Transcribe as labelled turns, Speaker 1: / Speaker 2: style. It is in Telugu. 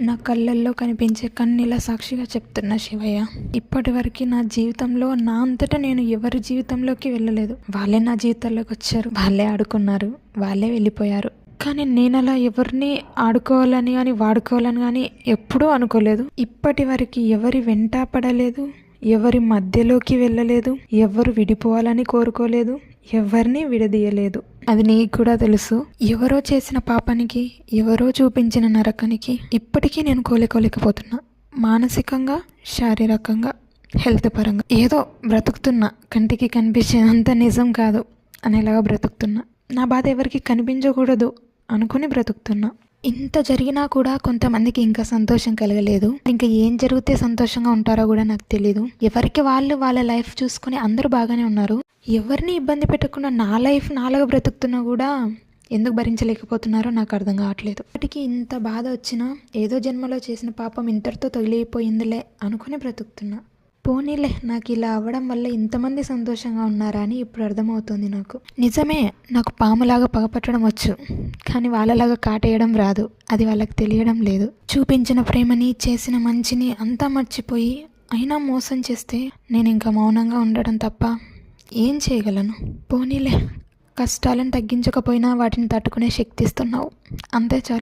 Speaker 1: నా కళ్ళల్లో కనిపించే కన్నీళ్ళ సాక్షిగా చెప్తున్నా శివయ్య, ఇప్పటి వరకు నా జీవితంలో నా అంతటా నేను ఎవరి జీవితంలోకి వెళ్ళలేదు. వాళ్ళే నా జీవితంలోకి వచ్చారు, వాళ్ళే ఆడుకున్నారు, వాళ్ళే వెళ్ళిపోయారు. కానీ నేను అలా ఎవరిని ఆడుకోవాలని కానీ వాడుకోవాలని కానీ ఎప్పుడూ అనుకోలేదు. ఇప్పటి వరకు ఎవరి వెంట పడలేదు, ఎవరి మధ్యలోకి వెళ్ళలేదు, ఎవరు విడిపోవాలని కోరుకోలేదు, ఎవరిని విడదీయలేదు. అది నీకు కూడా తెలుసు. ఎవరో చేసిన పాపానికి, ఎవరో చూపించిన నరకానికి ఇప్పటికీ నేను కోలుకోలేకపోతున్నా. మానసికంగా, శారీరకంగా, హెల్త్ పరంగా ఏదో బ్రతుకుతున్నా. కంటికి కనిపించేదంత నిజం కాదు అనేలాగా బ్రతుకుతున్నా. నా బాధ ఎవరికి కనిపించకూడదు అనుకుని బ్రతుకుతున్నా. ఇంత జరిగినా కూడా కొంతమందికి ఇంకా సంతోషం కలగలేదు. ఇంకా ఏం జరిగితే సంతోషంగా ఉంటారో కూడా నాకు తెలీదు. ఎవరికి వాళ్ళు వాళ్ళ లైఫ్ చూసుకుని అందరూ బాగానే ఉన్నారు. ఎవరిని ఇబ్బంది పెట్టకుండా నా లైఫ్ నాలుగా బ్రతుకుతున్నా కూడా ఎందుకు భరించలేకపోతున్నారో నాకు అర్థం కావట్లేదు. ఇప్పటికీ ఇంత బాధ వచ్చినా ఏదో జన్మలో చేసిన పాపం ఇంతటితో తగిలిపోయిందిలే అనుకుని బ్రతుకుతున్నా. పోనీలే, నాకు ఇలా అవ్వడం వల్ల ఇంతమంది సంతోషంగా ఉన్నారా అని ఇప్పుడు అర్థమవుతుంది నాకు. నిజమే, నాకు పాములాగా పగపట్టడం వచ్చు, కానీ వాళ్ళలాగా కాటేయడం రాదు. అది వాళ్ళకి తెలియడం లేదు. చూపించిన ప్రేమని, చేసిన మంచిని అంతా మర్చిపోయి అయినా మోసం చేస్తే నేను ఇంకా మౌనంగా ఉండడం తప్ప ఏం చేయగలను? పోనీలే, కష్టాలను తగ్గించకపోయినా వాటిని తట్టుకునే శక్తి ఇస్తున్నావు, అంతే చాలు.